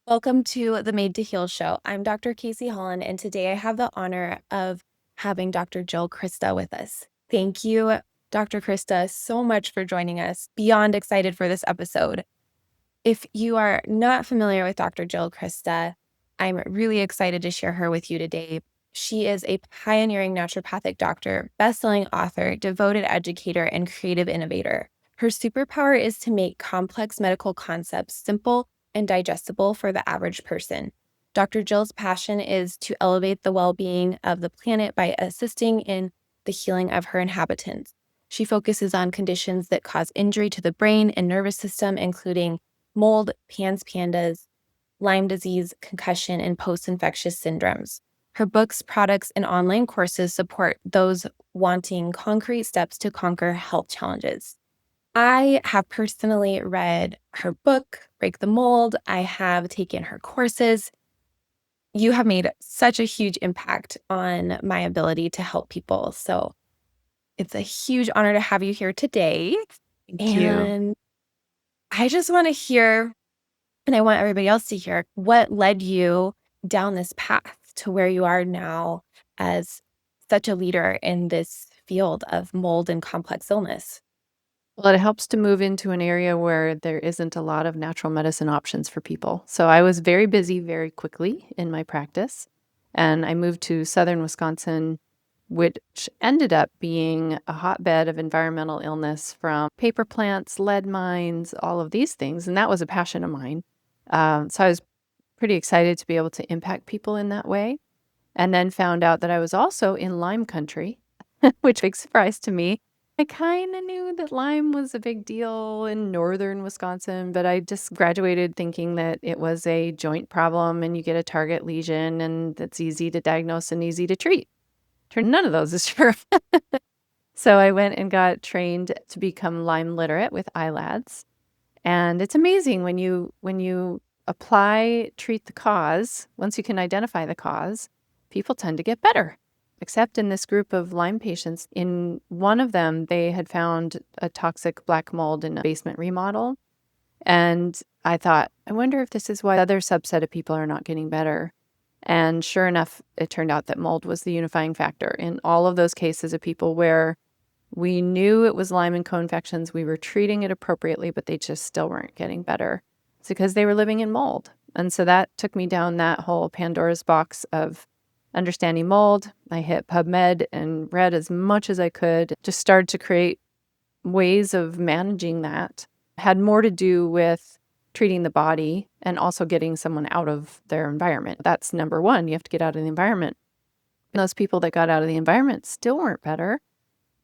Welcome to the Made to Heal show. I'm Dr. Casey Holland, and today I have the honor of having Dr. Jill Crista with us. Thank you, Dr. Crista, so much for joining us. Beyond excited for this episode. If you are not familiar with Dr. Jill Crista, I'm really excited to share her with you today. She is a pioneering naturopathic doctor, best-selling author, devoted educator, and creative innovator. Her superpower is to make complex medical concepts simple and digestible for the average person. Dr. Jill's passion is to elevate the well-being of the planet by assisting in the healing of her inhabitants. She focuses on conditions that cause injury to the brain and nervous system, including mold, PANS pandas, Lyme disease, concussion, and post-infectious syndromes. Her books, products, and online courses support those wanting concrete steps to conquer health challenges. I have personally read her book, Break the Mold. I have taken her courses. You have made such a huge impact on my ability to help people. So it's a huge honor to have you here today. Thank you. And I just want to hear, and I want everybody else to hear, what led you down this path to where you are now as such a leader in this field of mold and complex illness. Well, it helps to move into an area where there isn't a lot of natural medicine options for people. So I was very busy very quickly in my practice, and I moved to southern Wisconsin, which ended up being a hotbed of environmental illness from paper plants, lead mines, all of these things. And that was a passion of mine. So I was pretty excited to be able to impact people in that way. And then found out that I was also in Lyme country, which big surprise to me. I kind of knew that Lyme was a big deal in northern Wisconsin, but I just graduated thinking that it was a joint problem and you get a target lesion and that's easy to diagnose and easy to treat. None of those is true. So I went and got trained to become Lyme literate with ILADS. And it's amazing when you apply, treat the cause, once you can identify the cause, people tend to get better. Except in this group of Lyme patients, in one of them, they had found a toxic black mold in a basement remodel. And I thought, I wonder if this is why the other subset of people are not getting better. And sure enough, it turned out that mold was the unifying factor in all of those cases of people where we knew it was Lyme and co-infections. We were treating it appropriately, but they just still weren't getting better. It's because they were living in mold. And so that took me down that whole Pandora's box of understanding mold. I hit PubMed and read as much as I could, just started to create ways of managing that. Had more to do with treating the body and also getting someone out of their environment. That's number one. You have to get out of the environment. And those people that got out of the environment still weren't better.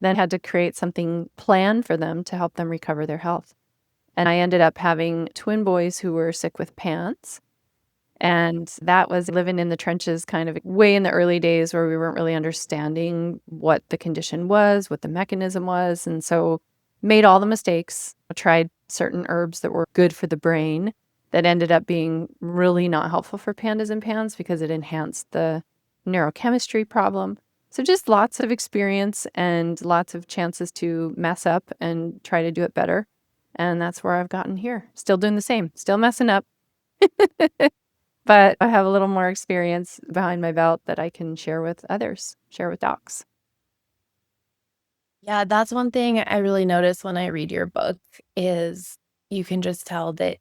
Then had to create something planned for them to help them recover their health. And I ended up having twin boys who were sick with PANS. And that was living in the trenches kind of way in the early days where we weren't really understanding what the condition was, what the mechanism was. And so made all the mistakes, tried certain herbs that were good for the brain that ended up being really not helpful for pandas and PANS because it enhanced the neurochemistry problem. So just lots of experience and lots of chances to mess up and try to do it better. And that's where I've gotten here. Still doing the same, still messing up. But I have a little more experience behind my belt that I can share with others, share with docs. Yeah, that's one thing I really notice when I read your book is you can just tell that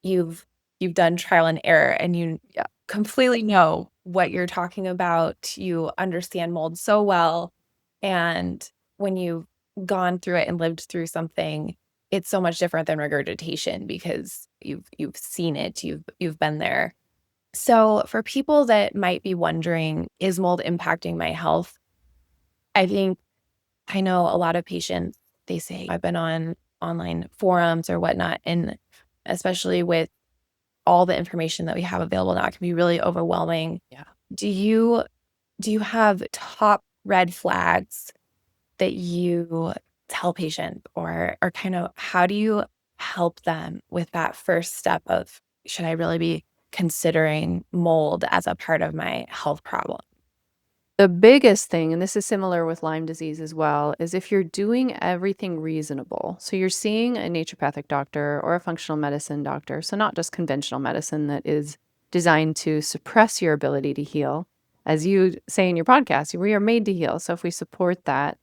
you've you've done trial and error and you Yeah. completely know what you're talking about. You understand mold so well. And when you've gone through it and lived through something, it's so much different than regurgitation because you've seen it, you've been there. So for people that might be wondering, is mold impacting my health? I think I know a lot of patients, they say, I've been on online forums or whatnot, and especially with all the information that we have available now, it can be really overwhelming. Yeah. Do you do you have top red flags that you tell patients or kind of how do you help them with that first step of should I really be considering mold as a part of my health problem? The biggest thing, and this is similar with Lyme disease as well, is if you're doing everything reasonable. So you're seeing a naturopathic doctor or a functional medicine doctor, so not just conventional medicine that is designed to suppress your ability to heal. As you say in your podcast, we are made to heal. So if we support that,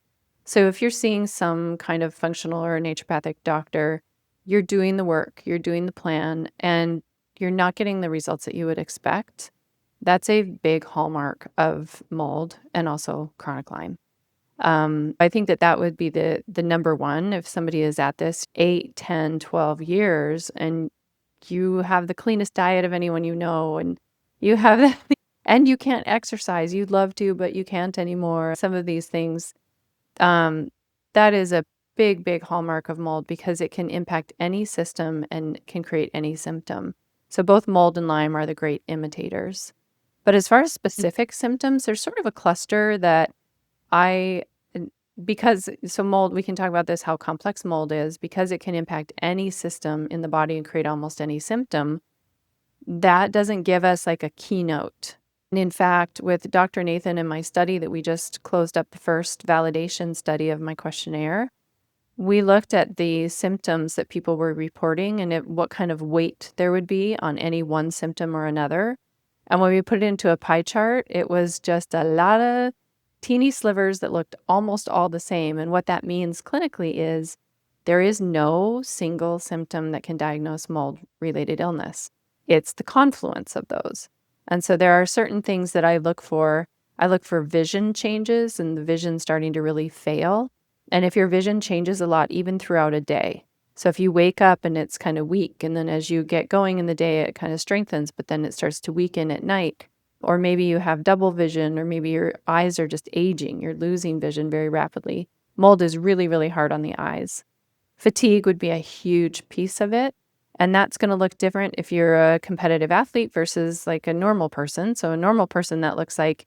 so if you're seeing some kind of functional or naturopathic doctor, you're doing the work, you're doing the plan, and you're not getting the results that you would expect. That's a big hallmark of mold and also chronic Lyme. I think that that would be the number one if somebody is at this 8, 10, 12 years and you have the cleanest diet of anyone you know, and you have and you can't exercise. You'd love to, but you can't anymore. Some of these things, um, that is a big, big hallmark of mold because it can impact any system and can create any symptom. So both mold and Lyme are the great imitators. But as far as specific symptoms, there's sort of a cluster that I, because so mold, we can talk about this, how complex mold is, because it can impact any system in the body and create almost any symptom. That doesn't give us like a keynote. And in fact, with Dr. Nathan in my study that we just closed up the first validation study of my questionnaire, we looked at the symptoms that people were reporting and what kind of weight there would be on any one symptom or another. And when we put it into a pie chart, it was just a lot of teeny slivers that looked almost all the same. And what that means clinically is there is no single symptom that can diagnose mold-related illness. It's the confluence of those. And so there are certain things that I look for. I look for vision changes and the vision starting to really fail. And if your vision changes a lot, even throughout a day. So if you wake up and it's kind of weak, and then as you get going in the day, it kind of strengthens, but then it starts to weaken at night. Or maybe you have double vision, or maybe your eyes are just aging. You're losing vision very rapidly. Mold is really, really hard on the eyes. Fatigue would be a huge piece of it. And that's going to look different if you're a competitive athlete versus like a normal person. So a normal person, that looks like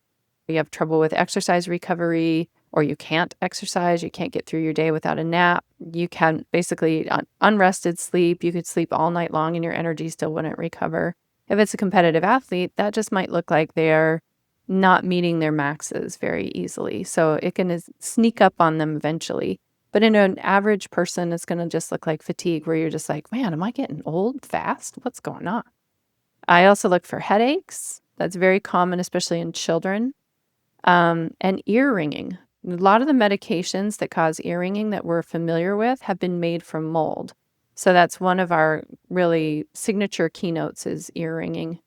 you have trouble with exercise recovery, or you can't exercise, you can't get through your day without a nap. You can basically unrested sleep. You could sleep all night long and your energy still wouldn't recover. If it's a competitive athlete, that just might look like they're not meeting their maxes very easily. So it can sneak up on them eventually. But in an average person, it's going to just look like fatigue, where you're just like, man, am I getting old fast? What's going on? I also look for headaches. That's very common, especially in children. And ear ringing. A lot of the medications that cause ear ringing that we're familiar with have been made from mold. So that's one of our really signature keynotes is ear ringing.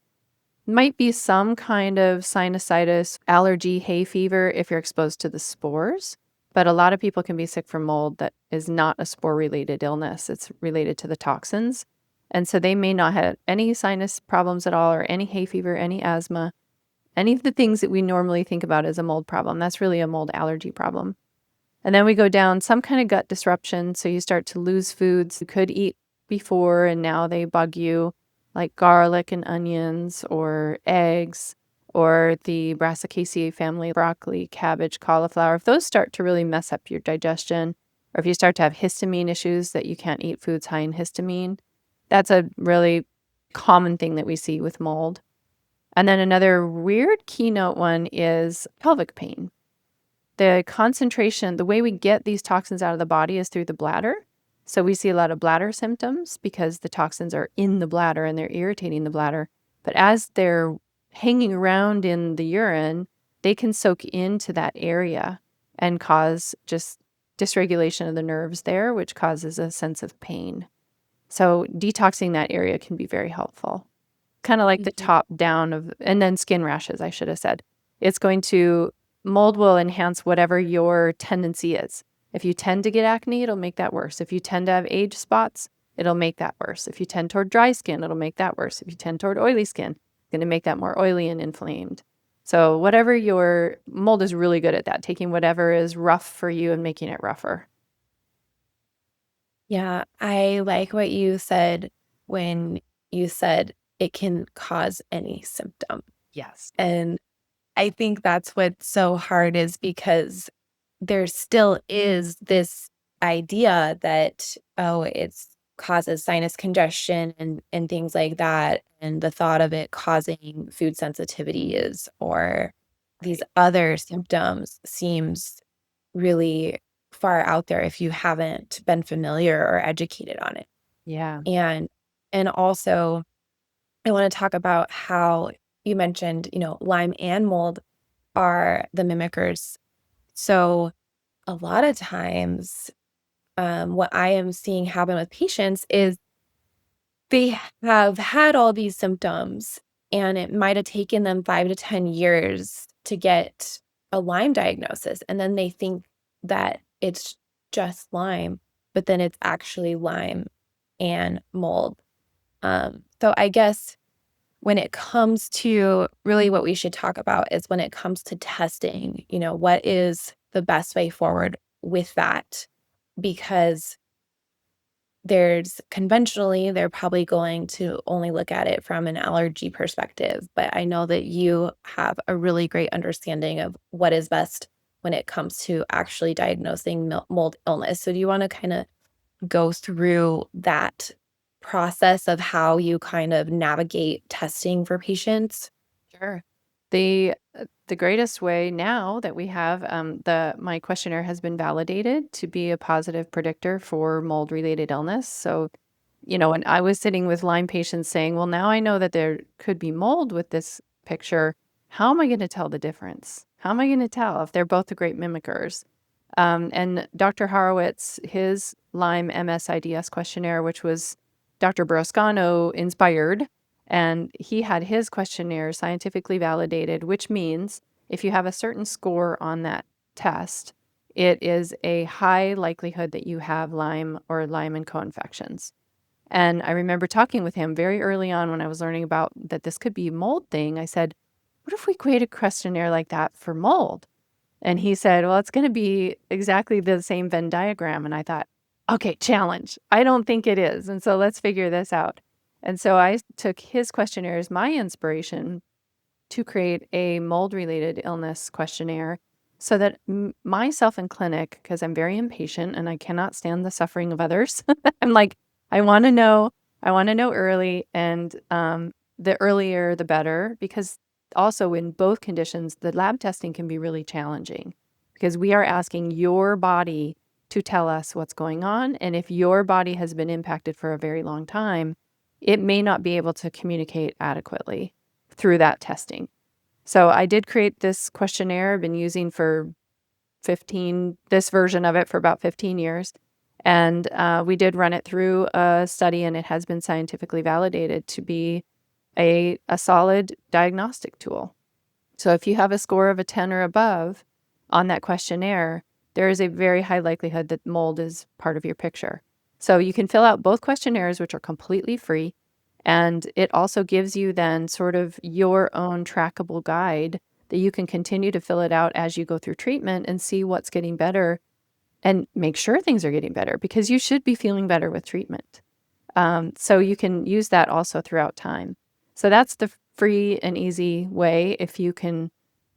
Might be some kind of sinusitis, allergy, hay fever if you're exposed to the spores. But a lot of people can be sick from mold that is not a spore-related illness. It's related to the toxins. And so they may not have any sinus problems at all, or any hay fever, any asthma, any of the things that we normally think about as a mold problem. That's really a mold allergy problem. And then we go down some kind of gut disruption. So you start to lose foods you could eat before and now they bug you, like garlic and onions or eggs or the Brassicaceae family, broccoli, cabbage, cauliflower. If those start to really mess up your digestion, or if you start to have histamine issues that you can't eat foods high in histamine, that's a really common thing that we see with mold. And then another weird keynote one is pelvic pain. The concentration, the way we get these toxins out of the body is through the bladder. So we see a lot of bladder symptoms because the toxins are in the bladder and they're irritating the bladder. But as they're hanging around in the urine, they can soak into that area and cause just dysregulation of the nerves there, which causes a sense of pain. So detoxing that area can be very helpful. Kind of like the top down of, and then skin rashes, I should have said. It's going to, mold will enhance whatever your tendency is. If you tend to get acne, it'll make that worse. If you tend to have age spots, it'll make that worse. If you tend toward dry skin, it'll make that worse. If you tend toward oily skin, it's going to make that more oily and inflamed. So whatever your mold is really good at that, taking whatever is rough for you and making it rougher. Yeah, I like what you said when you said it can cause any symptom. Yes. And I think that's what's so hard is because there still is this idea that, oh, it's causes sinus congestion and things like that. And the thought of it causing food sensitivity is or these Right. other symptoms seems really far out there if you haven't been familiar or educated on it. Yeah. And also I want to talk about how you mentioned, Lyme and mold are the mimickers. So a lot of times, what I am seeing happen with patients is they have had all these symptoms, and it might have taken them 5 to 10 years to get a Lyme diagnosis, and then they think that it's just Lyme, but then it's actually Lyme and mold. So I guess when it comes to really what we should talk about is when it comes to testing, what is the best way forward with that? Because they're probably going to only look at it from an allergy perspective, but I know that you have a really great understanding of what is best when it comes to actually diagnosing mold illness. So do you want to kind of go through that process of how you kind of navigate testing for patients? Sure. The greatest way now that we have the my questionnaire has been validated to be a positive predictor for mold related illness. So, when I was sitting with Lyme patients saying, "Well, now I know that there could be mold with this picture. How am I going to tell the difference? How am I going to tell if they're both the great mimickers?" And Dr. Horowitz, his Lyme MSIDS questionnaire, which was Dr. Broscano inspired, and he had his questionnaire scientifically validated, which means if you have a certain score on that test, it is a high likelihood that you have Lyme or Lyme and co-infections. And I remember talking with him very early on when I was learning about that this could be a mold thing. I said, what if we create a questionnaire like that for mold? And he said, well, it's going to be exactly the same Venn diagram. And I thought, okay, challenge. I don't think it is. And so let's figure this out. And so I took his questionnaire as my inspiration to create a mold related illness questionnaire so that myself in clinic, because I'm very impatient and I cannot stand the suffering of others, I'm like, I want to know, I want to know early. And the earlier, the better, because also in both conditions, the lab testing can be really challenging because we are asking your body to tell us what's going on. And if your body has been impacted for a very long time, it may not be able to communicate adequately through that testing. So I did create this questionnaire I've been using for this version of it for about 15 years. And we did run it through a study, and it has been scientifically validated to be a solid diagnostic tool. So if you have a score of a 10 or above on that questionnaire, there is a very high likelihood that mold is part of your picture. So you can fill out both questionnaires, which are completely free. And it also gives you then sort of your own trackable guide that you can continue to fill it out as you go through treatment and see what's getting better and make sure things are getting better because you should be feeling better with treatment. So you can use that also throughout time. So that's the free and easy way if you can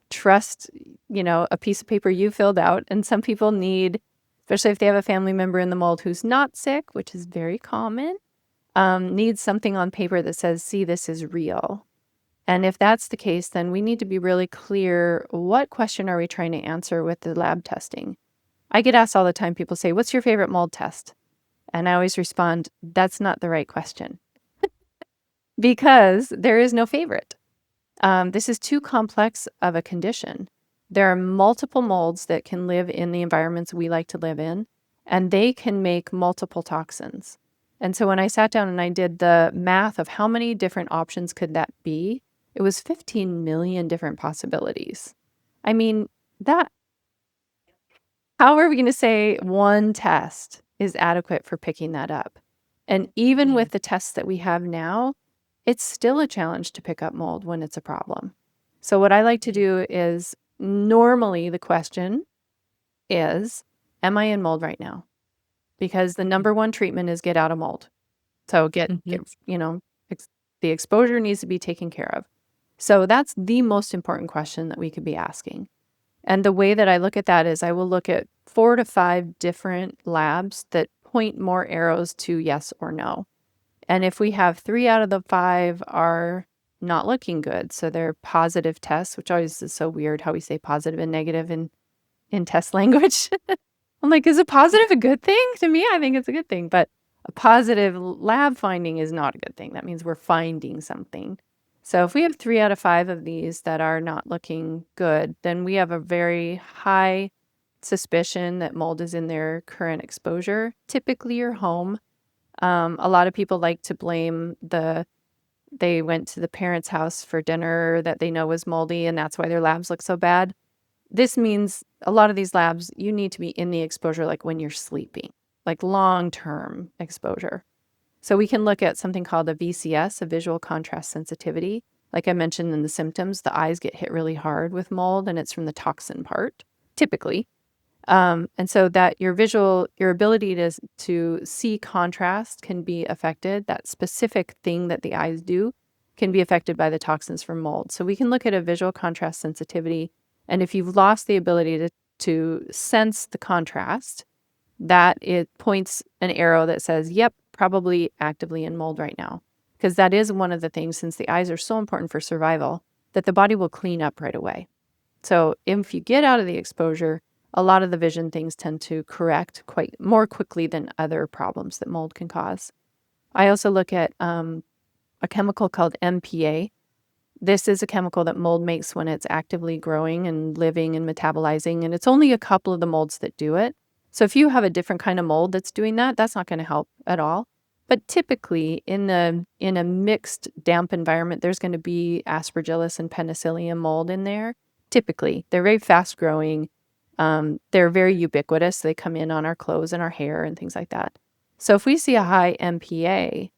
trust, a piece of paper you filled out. And some people need, especially if they have a family member in the mold who's not sick, which is very common, needs something on paper that says, see, this is real. And if that's the case, then we need to be really clear, what question are we trying to answer with the lab testing? I get asked all the time, people say, what's your favorite mold test? And I always respond, that's not the right question because there is no favorite. This is too complex of a condition. There are multiple molds that can live in the environments we like to live in, and they can make multiple toxins. And so when I sat down and I did the math of how many different options could that be, it was 15 million different possibilities. I mean, that how are we going to say one test is adequate for picking that up? And even with the tests that we have now, it's still a challenge to pick up mold when it's a problem. So what I like to do is normally the question is, am I in mold right now? Because the number one treatment is get out of mold. So Mhm. the exposure needs to be taken care of. So that's the most important question that we could be asking. And the way that I look at that is I will look at 4 to 5 different labs that point more arrows to yes or no. And if we have 3 out of the 5 are not looking good. So they're positive tests, which always is so weird how we say positive and negative in test language. I'm like, is a positive a good thing? To me, I think it's a good thing, but a positive lab finding is not a good thing. That means we're finding something. So if we have 3 out of 5 of these that are not looking good, then we have a very high suspicion that mold is in their current exposure, typically your home. A lot of people like to blame they went to the parents' house for dinner that they know was moldy, and that's why their labs look so bad. This means a lot of these labs, you need to be in the exposure like when you're sleeping, like long-term exposure. So we can look at something called a VCS, a visual contrast sensitivity. Like I mentioned in the symptoms, the eyes get hit really hard with mold, and it's from the toxin part, typically. And so that your ability to see contrast can be affected. That specific thing that the eyes do can be affected by the toxins from mold. So we can look at a visual contrast sensitivity. And if you've lost the ability to sense the contrast, that it points an arrow that says, yep, probably actively in mold right now. Because that is one of the things, since the eyes are so important for survival, that the body will clean up right away. So if you get out of the exposure, a lot of the vision things tend to correct quite more quickly than other problems that mold can cause. I also look at a chemical called MPA. This is a chemical that mold makes when it's actively growing and living and metabolizing, and it's only a couple of the molds that do it. So if you have a different kind of mold that's doing that, that's not going to help at all. But typically in a mixed damp environment, there's going to be Aspergillus and Penicillium mold in there. Typically, they're very fast growing. They're very ubiquitous. They come in on our clothes and our hair and things like that. So if we see a high MPA,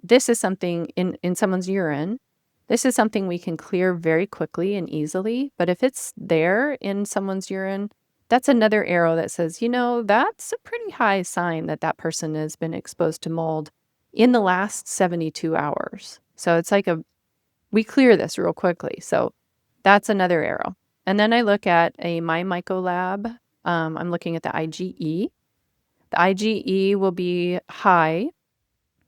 this is something in someone's urine. This is something we can clear very quickly and easily. But if it's there in someone's urine, that's another arrow that says, that's a pretty high sign that that person has been exposed to mold in the last 72 hours. So it's like we clear this real quickly. So that's another arrow. And then I look at a MyMyco lab. I'm looking at the IgE. The IgE will be high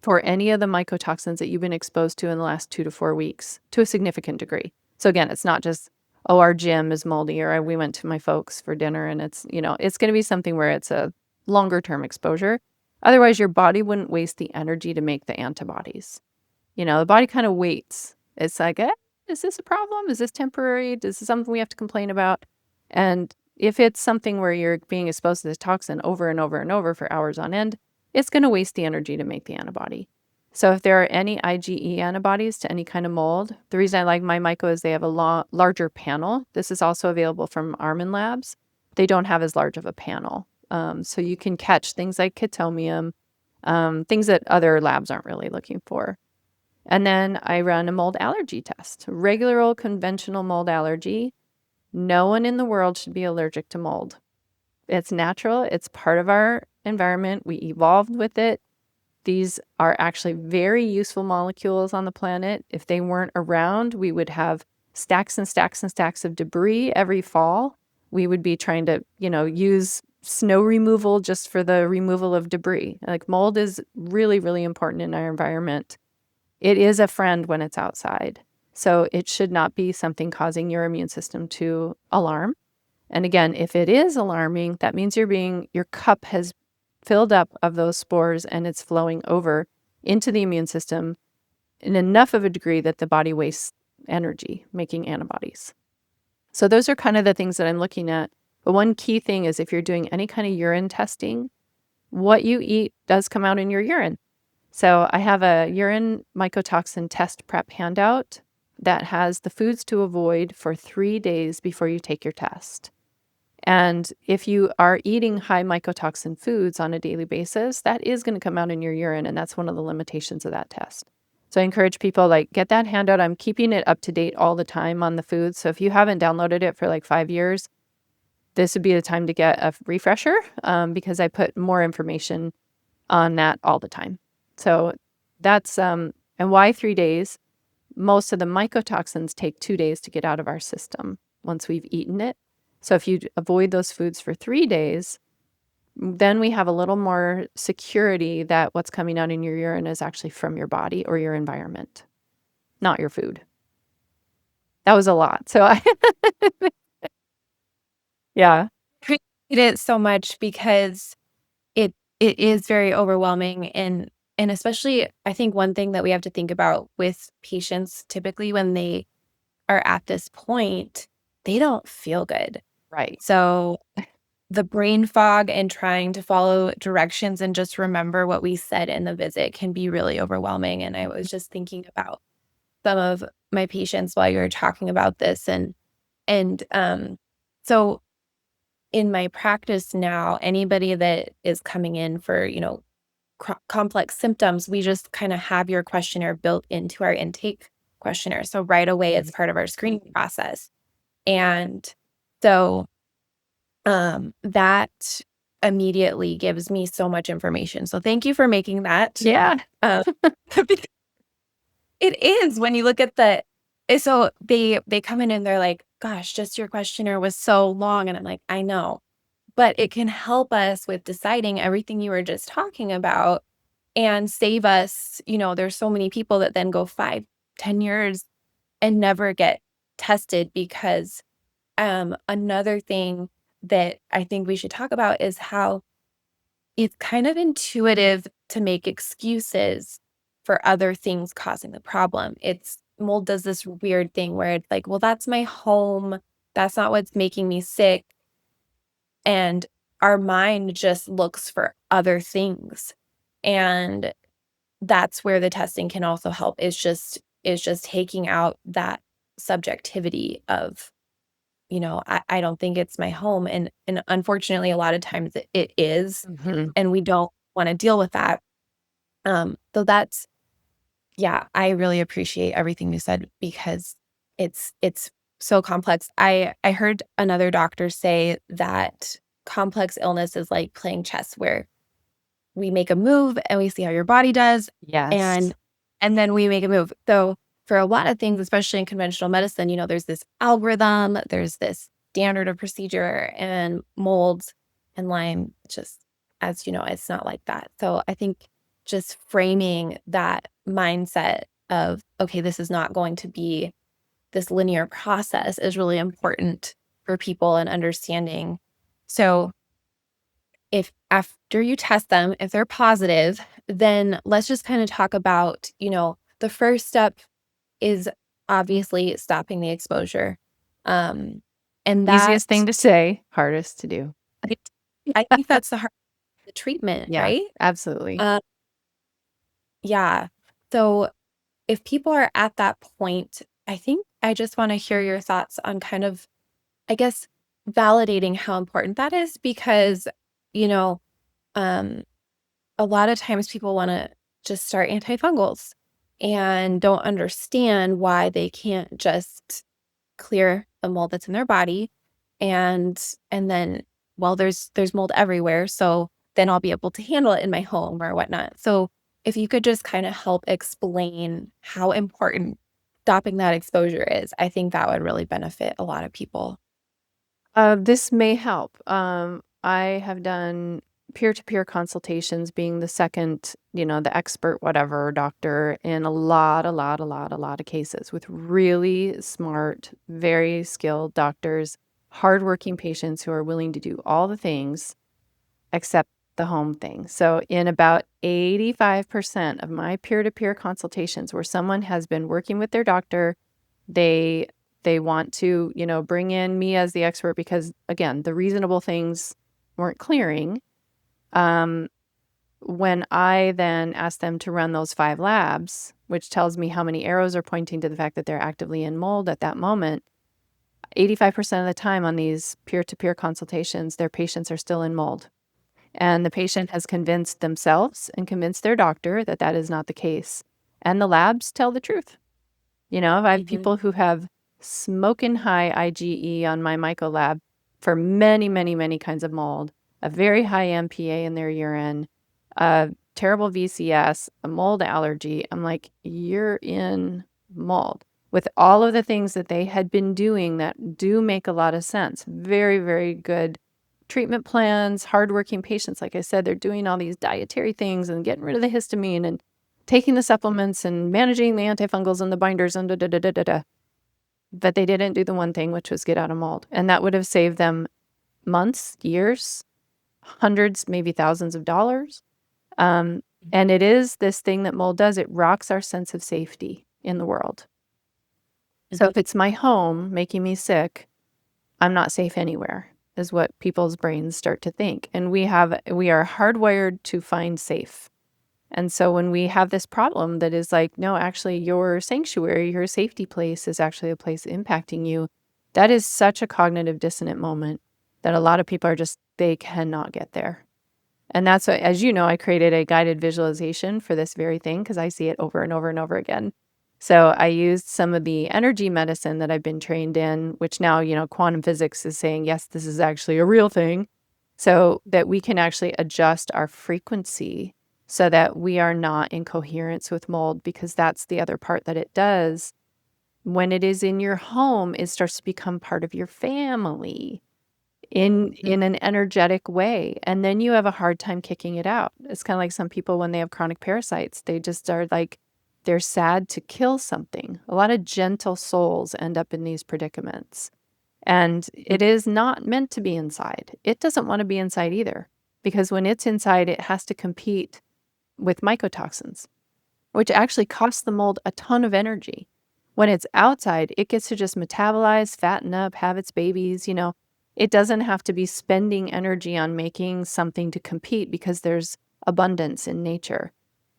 for any of the mycotoxins that you've been exposed to in the last 2 to 4 weeks to a significant degree. So again, it's not just, our gym is moldy, or we went to my folks for dinner and it's going to be something where it's a longer term exposure. Otherwise, your body wouldn't waste the energy to make the antibodies. The body kind of waits. It's like, is this a problem? Is this temporary? Is this something we have to complain about? And if it's something where you're being exposed to this toxin over and over and over for hours on end, it's going to waste the energy to make the antibody. So if there are any IgE antibodies to any kind of mold, the reason I like MyMyco is they have a larger panel. This is also available from Armin Labs. They don't have as large of a panel. So you can catch things like chitomium, things that other labs aren't really looking for. And then I run a mold allergy test, regular old conventional mold allergy. No one in the world should be allergic to mold. It's natural. It's part of our environment. We evolved with it. These are actually very useful molecules on the planet. If they weren't around, we would have stacks and stacks and stacks of debris every fall. We would be trying to, use snow removal just for the removal of debris. Like mold is really, really important in our environment. It is a friend when it's outside. So it should not be something causing your immune system to alarm. And again, if it is alarming, that means your cup has filled up of those spores and it's flowing over into the immune system in enough of a degree that the body wastes energy making antibodies. So those are kind of the things that I'm looking at. But one key thing is if you're doing any kind of urine testing, what you eat does come out in your urine. So I have a urine mycotoxin test prep handout that has the foods to avoid for 3 days before you take your test. And if you are eating high mycotoxin foods on a daily basis, that is going to come out in your urine, and that's one of the limitations of that test. So I encourage people, get that handout. I'm keeping it up to date all the time on the foods. So if you haven't downloaded it for 5 years, this would be the time to get a refresher because I put more information on that all the time. So that's, and why 3 days? Most of the mycotoxins take 2 days to get out of our system once we've eaten it. So if you avoid those foods for 3 days, then we have a little more security that what's coming out in your urine is actually from your body or your environment, not your food. That was a lot. So I yeah. Appreciate it so much because it is very overwhelming, and especially I think one thing that we have to think about with patients typically when they are at this point, they don't feel good. Right. So the brain fog and trying to follow directions and just remember what we said in the visit can be really overwhelming. And I was just thinking about some of my patients while you were talking about this, and so in my practice now, anybody that is coming in for, complex symptoms, we just kind of have your questionnaire built into our intake questionnaire. So right away, it's part of our screening process. And so that immediately gives me so much information. So thank you for making that. Yeah. Um, because it is when you look at so they come in and they're like, "Gosh, just your questionnaire was so long," and I'm like, "I know." But it can help us with deciding everything you were just talking about and save us, there's so many people that then go 5, 10 years and never get tested because, another thing that I think we should talk about is how it's kind of intuitive to make excuses for other things causing the problem. Mold does this weird thing where it's like, "Well, that's my home. That's not what's making me sick." And our mind just looks for other things. And that's where the testing can also help is just taking out that subjectivity of, I don't think it's my home. And unfortunately, a lot of times it is, Mhm. and we don't want to deal with that. So that's yeah, I really appreciate everything you said because it's so complex. I heard another doctor say that complex illness is like playing chess where we make a move and we see how your body does Yes. and and then we make a move. So for a lot of things, especially in conventional medicine, there's this algorithm, there's this standard of procedure, and molds and Lyme just as you know, it's not like that. So I think just framing that mindset of okay, this is not going to be this linear process is really important for people and understanding. So if after you test them, if they're positive, then let's just kind of talk about, the first step is obviously stopping the exposure. Um, and Easiest that thing to say, hardest to do. I I think that's the heart of the treatment, Yeah, right? absolutely. Uh, yeah. So if people are at that point, I think I just want to hear your thoughts on kind of, I guess, validating how important that is because, you know, um, a lot of times people want to just start antifungals and don't understand why they can't just clear the mold that's in their body and then well there's mold everywhere so then I'll be able to handle it in my home or whatnot. So if you could just kind of help explain how important stopping that exposure is, I think that would really benefit a lot of people. This may help. I have done peer-to-peer consultations being the second, the expert whatever doctor in a lot of cases with really smart, very skilled doctors, hardworking patients who are willing to do all the things except the home thing. So in about 85% of my peer-to-peer consultations where someone has been working with their doctor, they they want to, bring in me as the expert because again, the reasonable things weren't clearing. Um, when I then ask them to run those 5 labs, which tells me how many arrows are pointing to the fact that they're actively in mold at that moment, 85% of the time on these peer-to-peer consultations, their patients are still in mold. And the patient has convinced themselves and convinced their doctor that that is not the case. And the labs tell the truth. I have Hmm. people who have smoking high IgE on my myco lab for many, many, many kinds of mold, a very high MPA in their urine, a terrible VCS, a mold allergy. I'm like, you're in mold. With all of the things that they had been doing that do make a lot of sense. Very, very good treatment plans, hardworking patients. Like I said, they're doing all these dietary things and getting rid of the histamine and taking the supplements and managing the antifungals and the binders and da da da da da da. but they didn't do the one thing, which was get out of mold. And that would have saved them months, years, hundreds, maybe thousands of dollars. And it is this thing that mold does. It rocks our sense of safety in the world. So if it's my home making me sick, I'm not safe anywhere, is what people's brains start to think. And we are hardwired to find safe. And so when we have this problem that is like, no, actually your sanctuary, your safety place is actually a place impacting you, that is such a cognitive dissonant moment that a lot of people are just, they cannot get there. And that's what, as you know, I created a guided visualization for this very thing because I see it over and over and over again. So I used some of the energy medicine that I've been trained in, which now, quantum physics is saying, yes, this is actually a real thing, so that we can actually adjust our frequency so that we are not in coherence with mold, because that's the other part that it does. When it is in your home, it starts to become part of your family in an energetic way. And then you have a hard time kicking it out. It's kind of like some people when they have chronic parasites, they just are like, they're sad to kill something. A lot of gentle souls end up in these predicaments. And it is not meant to be inside. It doesn't want to be inside either, because when it's inside, it has to compete with mycotoxins, which actually costs the mold a ton of energy. When it's outside, it gets to just metabolize, fatten up, have its babies, It doesn't have to be spending energy on making something to compete because there's abundance in nature.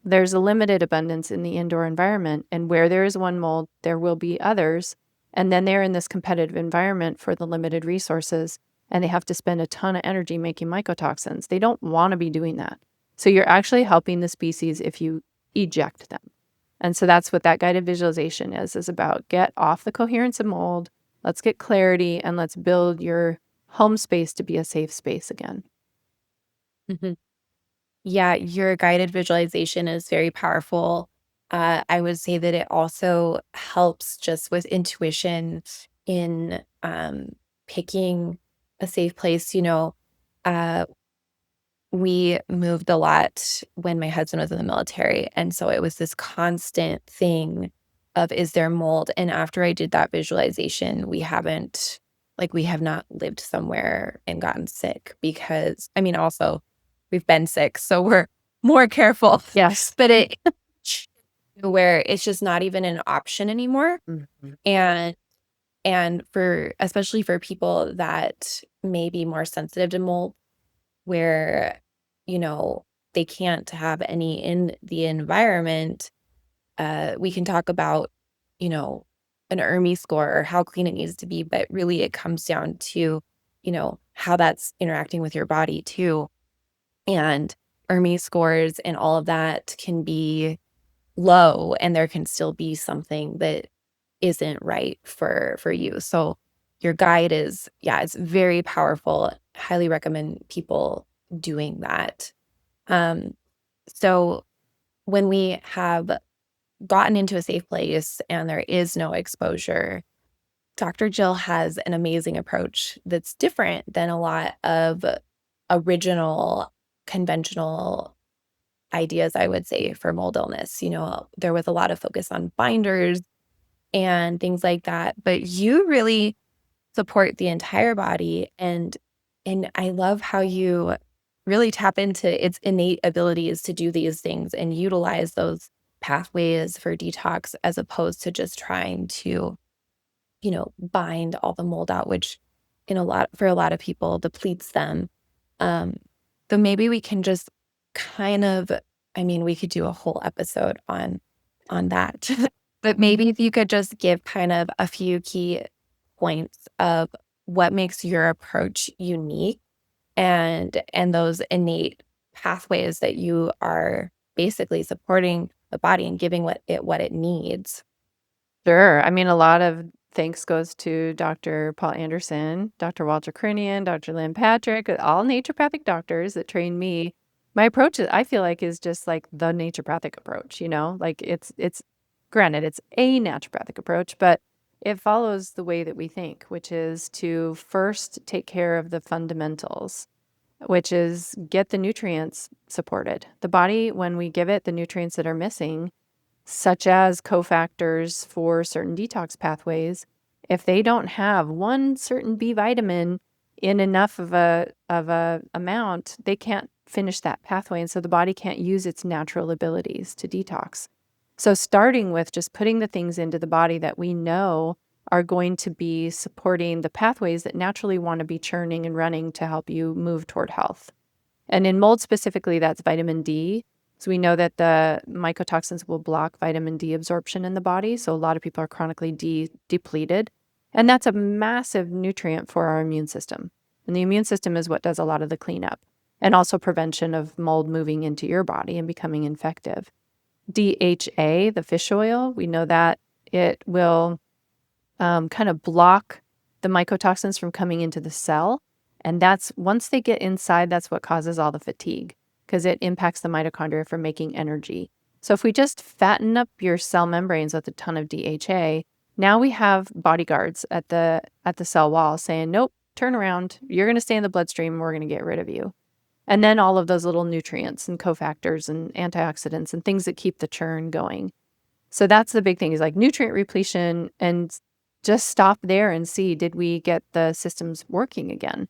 There's a limited abundance in the indoor environment, and where there is one mold, there will be others. And then they're in this competitive environment for the limited resources, and they have to spend a ton of energy making mycotoxins. They don't want to be doing that. So you're actually helping the species if you eject them. And so that's what that guided visualization is about. Get off the coherence of mold. Let's get clarity, and let's build your home space to be a safe space again. Mhm. Yeah, your guided visualization is very powerful. I would say that it also helps just with intuition in picking a safe place. Uh, we moved a lot when my husband was in the military. And so it was this constant thing of, is there mold? And after I did that visualization, we have not lived somewhere and gotten sick because, I mean, also we've been sick, so we're more careful. Yes. But where it's just not even an option anymore. Mhm. And especially for people that may be more sensitive to mold, where, you know, they can't have any in the environment, we can talk about, you know, an ERMI score or how clean it needs to be, but really it comes down to, how that's interacting with your body too. And ERMI scores and all of that can be low, and there can still be something that isn't right for you. So your guide is, yeah, it's very powerful. Highly recommend people doing that. Um, so when we have gotten into a safe place and there is no exposure, Dr. Jill has an amazing approach that's different than a lot of original conventional ideas, I would say, for mold illness. There was a lot of focus on binders and things like that, but you really support the entire body. And I love how you really tap into its innate abilities to do these things and utilize those pathways for detox, as opposed to just trying to, bind all the mold out, which for a lot of people depletes them. Um, so maybe we can just kind of, I mean, we could do a whole episode on that. But maybe if you could just give kind of a few key points of what makes your approach unique, and those innate pathways that you are basically supporting the body and giving what it needs. Sure. I mean, a lot of thanks goes to Dr. Paul Anderson, Dr. Walter Crinian, Dr. Lynn Patrick, all naturopathic doctors that trained me. My approach, I feel like, is just like the naturopathic approach, like it's granted, it's a naturopathic approach, but it follows the way that we think, which is to first take care of the fundamentals, which is get the nutrients supported. The body, when we give it the nutrients that are missing, such as cofactors for certain detox pathways, if they don't have one certain B vitamin in enough of a amount, they can't finish that pathway, and so the body can't use its natural abilities to detox. So starting with just putting the things into the body that we know are going to be supporting the pathways that naturally want to be churning and running to help you move toward health. And in mold specifically, that's vitamin D. So we know that the mycotoxins will block vitamin D absorption in the body. So a lot of people are chronically depleted. And that's a massive nutrient for our immune system. And the immune system is what does a lot of the cleanup and also prevention of mold moving into your body and becoming infective. DHA, the fish oil, we know that it will kind of block the mycotoxins from coming into the cell. And that's once they get inside, that's what causes all the fatigue because it impacts the mitochondria from making energy. So if we just fatten up your cell membranes with a ton of DHA, now we have bodyguards at the cell wall saying, nope, turn around. You're going to stay in the bloodstream. We're going to get rid of you. And then all of those little nutrients and cofactors and antioxidants and things that keep the churn going. So that's the big thing is like nutrient repletion and just stop there and see, did we get the systems working again?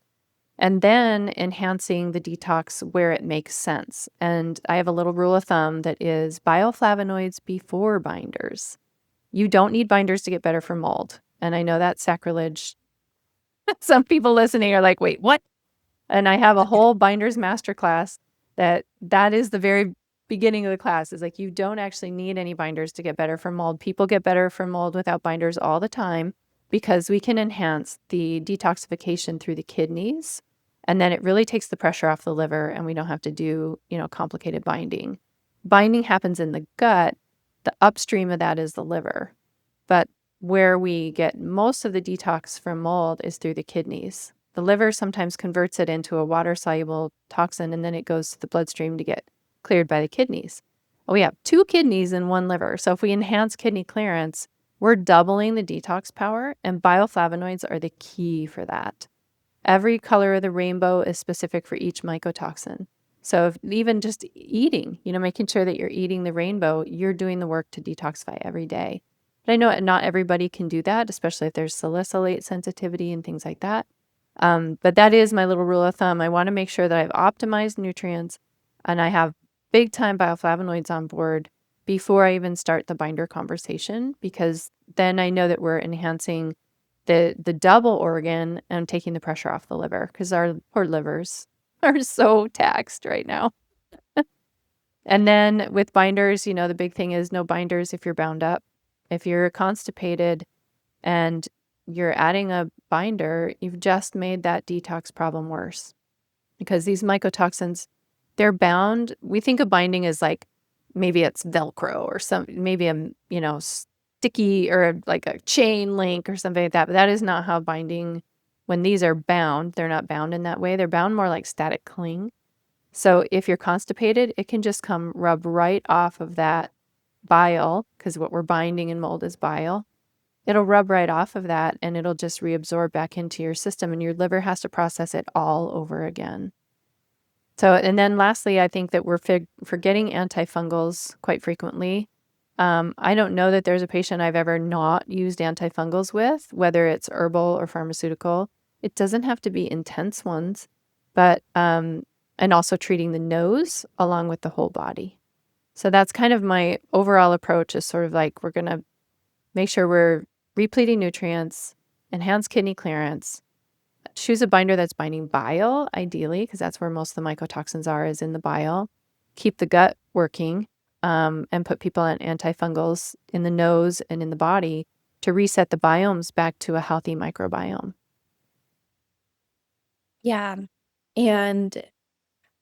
And then enhancing the detox where it makes sense. And I have a little rule of thumb that is bioflavonoids before binders. You don't need binders to get better for mold. And I know that's sacrilege. Some people listening are like, wait, what? And I have a whole binders masterclass that is the very beginning of the class is like, you don't actually need any binders to get better from mold. People get better from mold without binders all the time because we can enhance the detoxification through the kidneys. And then it really takes the pressure off the liver and we don't have to do, complicated binding. Binding happens in the gut. The upstream of that is the liver. But where we get most of the detox from mold is through the kidneys. The liver sometimes converts it into a water-soluble toxin, and then it goes to the bloodstream to get cleared by the kidneys. We have 2 kidneys and 1 liver. So if we enhance kidney clearance, we're doubling the detox power, and bioflavonoids are the key for that. Every color of the rainbow is specific for each mycotoxin. So if even just eating, making sure that you're eating the rainbow, you're doing the work to detoxify every day. But I know not everybody can do that, especially if there's salicylate sensitivity and things like that. But that is my little rule of thumb. I want to make sure that I've optimized nutrients and I have big time bioflavonoids on board before I even start the binder conversation, because then I know that we're enhancing the double organ and taking the pressure off the liver because our poor livers are so taxed right now. And then with binders, the big thing is no binders if you're bound up. If you're constipated and you're adding a binder, you've just made that detox problem worse because these mycotoxins, they're bound. We think of binding as like maybe it's Velcro or maybe a sticky or like a chain link or something like that. But that is not how binding, when these are bound, they're not bound in that way. They're bound more like static cling. So if you're constipated, it can just come rub right off of that bile, because what we're binding in mold is bile. It'll rub right off of that and it'll just reabsorb back into your system and your liver has to process it all over again. So, and then lastly, I think that we're forgetting antifungals quite frequently. I don't know that there's a patient I've ever not used antifungals with, whether it's herbal or pharmaceutical. It doesn't have to be intense ones, but, and also treating the nose along with the whole body. So that's kind of my overall approach is sort of like, we're going to make sure we're repleting nutrients, enhance kidney clearance, choose a binder that's binding bile, ideally, because that's where most of the mycotoxins are, is in the bile. Keep the gut working, and put people on antifungals in the nose and in the body to reset the biomes back to a healthy microbiome. Yeah. And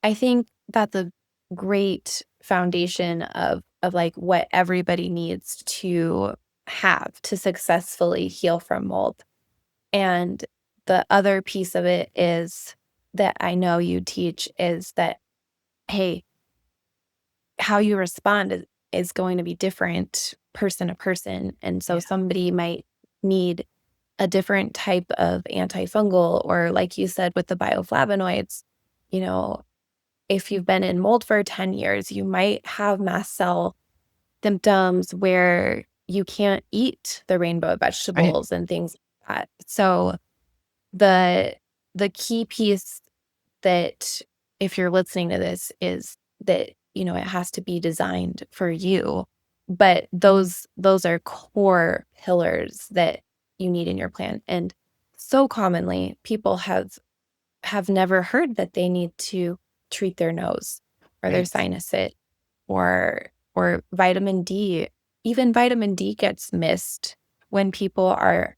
I think that's a great foundation of like what everybody needs to have to successfully heal from mold. And the other piece of it is that I know you teach is that, hey, how you respond is going to be different person to person. And so somebody might need a different type of antifungal, or like you said, with the bioflavonoids, if you've been in mold for 10 years, you might have mast cell symptoms where you can't eat the rainbow Right. vegetables and things. that. So the the key piece that if you're listening to this is that, it has to be designed for you. But those are core pillars that you need in your plan. And so commonly people have never heard that they need to treat their nose or their Right. sinus or vitamin D. Even vitamin D gets missed when people are,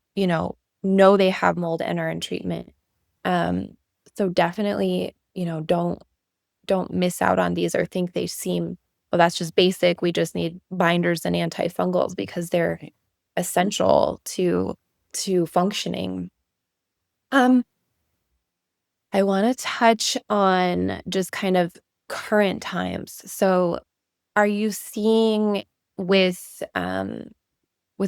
know they have mold and are in treatment. Um, so definitely, don't miss out on these or think they seem, well, that's just basic. We just need binders and antifungals because they're Right. essential to functioning. Um, I want to touch on just kind of current times. So are you seeing with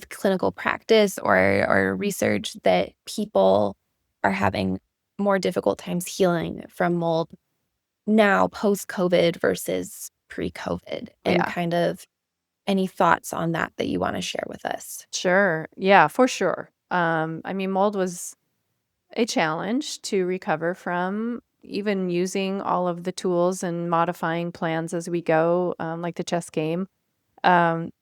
clinical practice or research that people are having more difficult times healing from mold now post-COVID versus pre-COVID? And Yeah. kind of any thoughts on that you wanna share with us? Sure. Yeah, for sure. I mean, mold was a challenge to recover from, even using all of the tools and modifying plans as we go, like the chess game. Um,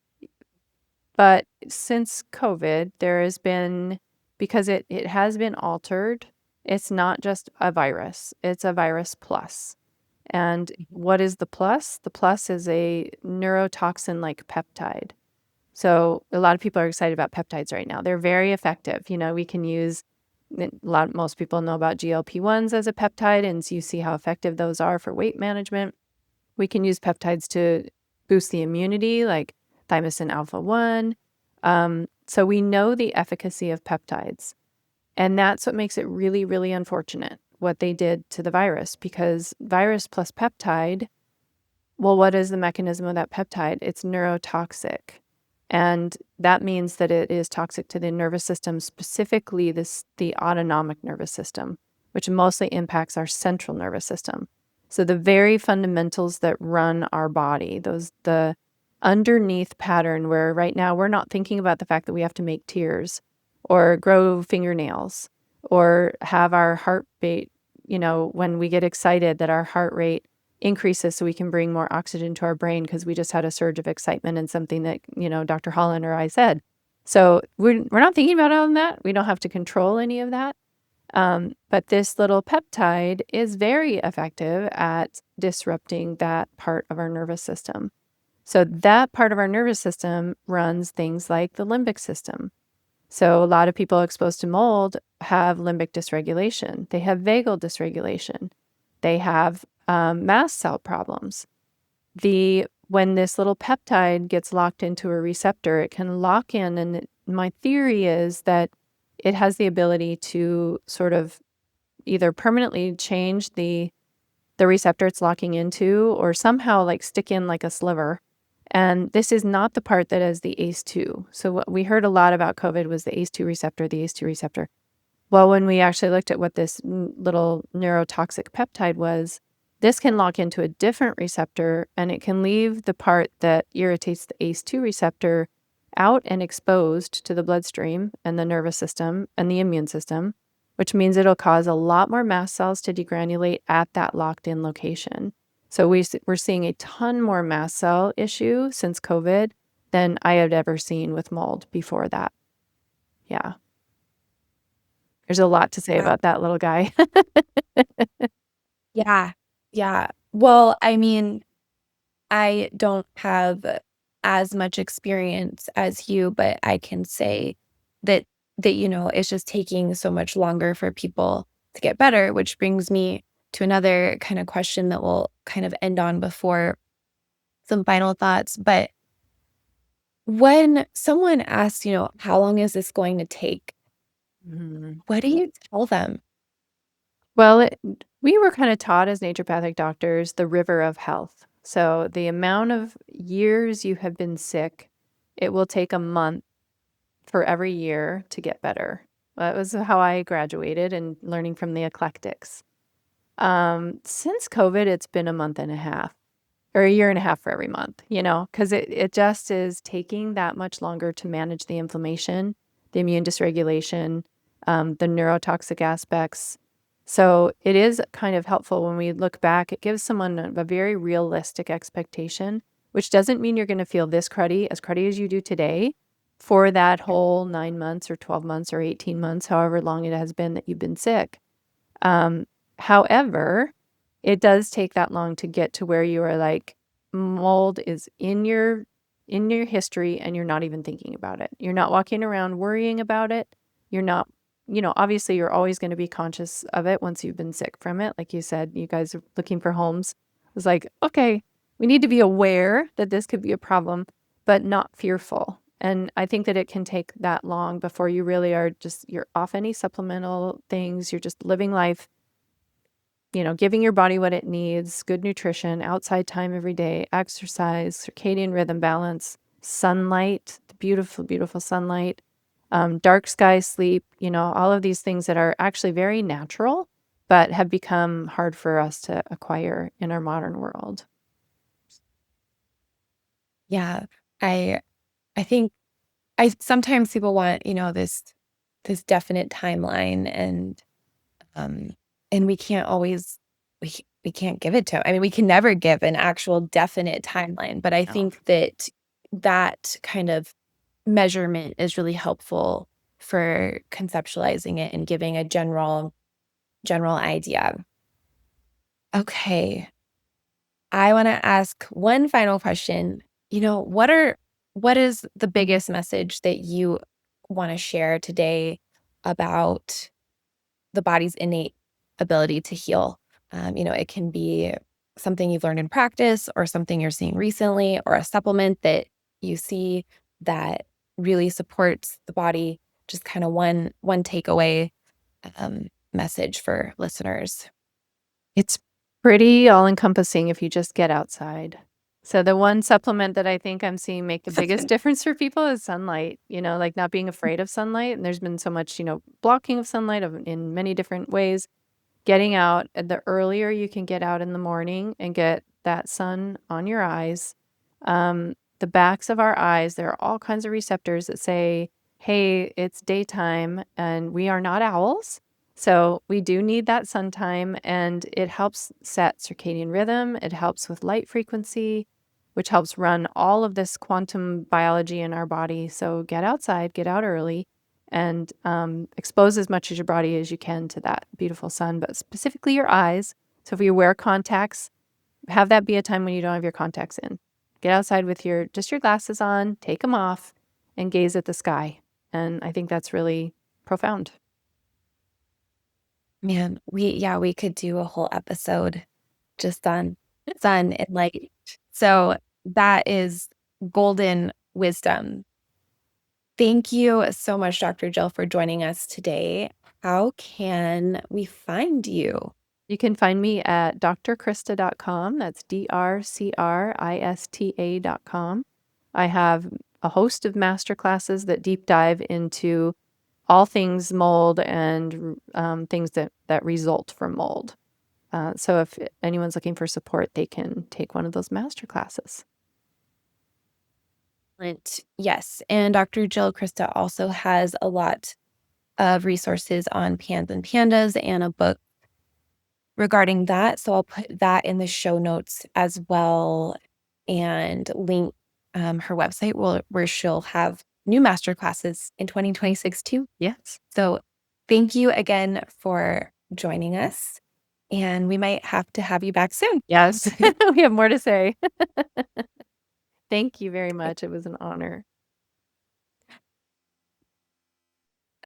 but since COVID, there has been, because it has been altered, it's not just a virus, it's a virus plus. And what is the plus? The plus is a neurotoxin like peptide. So a lot of people are excited about peptides right now. They're very effective. We can use most people know about GLP-1s as a peptide, and so you see how effective those are for weight management. We can use peptides to boost the immunity, like thymosin alpha 1. So we know the efficacy of peptides. And that's what makes it really, really unfortunate what they did to the virus, because virus plus peptide, well, what is the mechanism of that peptide? It's neurotoxic. And that means that it is toxic to the nervous system, specifically the autonomic nervous system, which mostly impacts our central nervous system. So the very fundamentals that run our body, the underneath pattern where right now we're not thinking about the fact that we have to make tears or grow fingernails or have our heart rate, when we get excited, that our heart rate increases so we can bring more oxygen to our brain because we just had a surge of excitement and something that, Dr. Holland or I said. So we're not thinking about all of that. We don't have to control any of that. But this little peptide is very effective at disrupting that part of our nervous system. So that part of our nervous system runs things like the limbic system. So a lot of people exposed to mold have limbic dysregulation. They have vagal dysregulation. They have mast cell problems. When this little peptide gets locked into a receptor, it can lock in, and my theory is that it has the ability to sort of either permanently change the receptor it's locking into, or somehow like stick in like a sliver. And this is not the part that is the ACE2. So what we heard a lot about COVID was the ACE2 receptor, the ACE2 receptor. Well, when we actually looked at what this little neurotoxic peptide was, this can lock into a different receptor, and it can leave the part that irritates the ACE2 receptor out and exposed to the bloodstream and the nervous system and the immune system, which means it'll cause a lot more mast cells to degranulate at that locked-in location. So we're seeing a ton more mast cell issue since COVID than I had ever seen with mold before that. Yeah. There's a lot to say Wow. about that little guy. Yeah. Yeah. Well, I mean, I don't have as much experience as you, but I can say that it's just taking so much longer for people to get better, which brings me to another kind of question that we'll kind of end on before some final thoughts. But when someone asks, how long is this going to take? Mhm. What do you tell them? Well, we were kind of taught as naturopathic doctors the river of health. So the amount of years you have been sick, it will take a month for every year to get better. That was how I graduated and learning from the eclectics. Since COVID, it's been a month and a half or a year and a half for every month, because it just is taking that much longer to manage the inflammation, the immune dysregulation, the neurotoxic aspects. So it is kind of helpful when we look back. It gives someone a very realistic expectation, which doesn't mean you're going to feel this as cruddy as you do today, for that whole 9 months or 12 months or 18 months, however long it has been that you've been sick. However, it does take that long to get to where you are like, mold is in your history and you're not even thinking about it. You're not walking around worrying about it. You're not, obviously you're always going to be conscious of it once you've been sick from it. Like you said, you guys are looking for homes. It was like, okay, we need to be aware that this could be a problem, but not fearful. And I think that it can take that long before you really are you're off any supplemental things. You're just living life, giving your body what it needs, good nutrition, outside time every day, exercise, circadian rhythm balance, sunlight, the beautiful, beautiful sunlight, dark sky sleep, all of these things that are actually very natural, but have become hard for us to acquire in our modern world. Yeah. I think I sometimes people want, this definite timeline um and we can't always we can't give it to 'em. I mean, we can never give an actual definite timeline, but I No. think that that kind of measurement is really helpful for conceptualizing it and giving a general idea. Okay. I want to ask one final question. What is the biggest message that you want to share today about the body's innate ability to heal? It can be something you've learned in practice or something you're seeing recently or a supplement that you see that really supports the body. Just kind of one takeaway message for listeners. It's pretty all-encompassing if you just get outside. So the one supplement that I think I'm seeing make the biggest difference for people is sunlight, like not being afraid of sunlight. And there's been so much, blocking of sunlight in many different ways. Getting out, the earlier you can get out in the morning and get that sun on your eyes, the backs of our eyes, there are all kinds of receptors that say, hey, it's daytime and we are not owls. So we do need that sun time, and it helps set circadian rhythm. It helps with light frequency, which helps run all of this quantum biology in our body. So get outside, get out early, and expose as much of your body as you can to that beautiful sun, but specifically your eyes. So if you wear contacts, have that be a time when you don't have your contacts in. Get outside with your glasses on, take them off, and gaze at the sky. And I think that's really profound. Man, we could do a whole episode just on sun and light. So that is golden wisdom. Thank you so much, Dr. Jill, for joining us today. How can we find you? You can find me at drcrista.com. That's drcrista.com. I have a host of masterclasses that deep dive into all things mold and things that result from mold. So if anyone's looking for support, they can take one of those masterclasses. Yes, and Dr. Jill Krista also has a lot of resources on pans and pandas and a book regarding that. So I'll put that in the show notes as well and link her website where she'll have new master classes in 2026 too. Yes. So thank you again for joining us. And we might have to have you back soon. Yes. We have more to say. Thank you very much. It was an honor.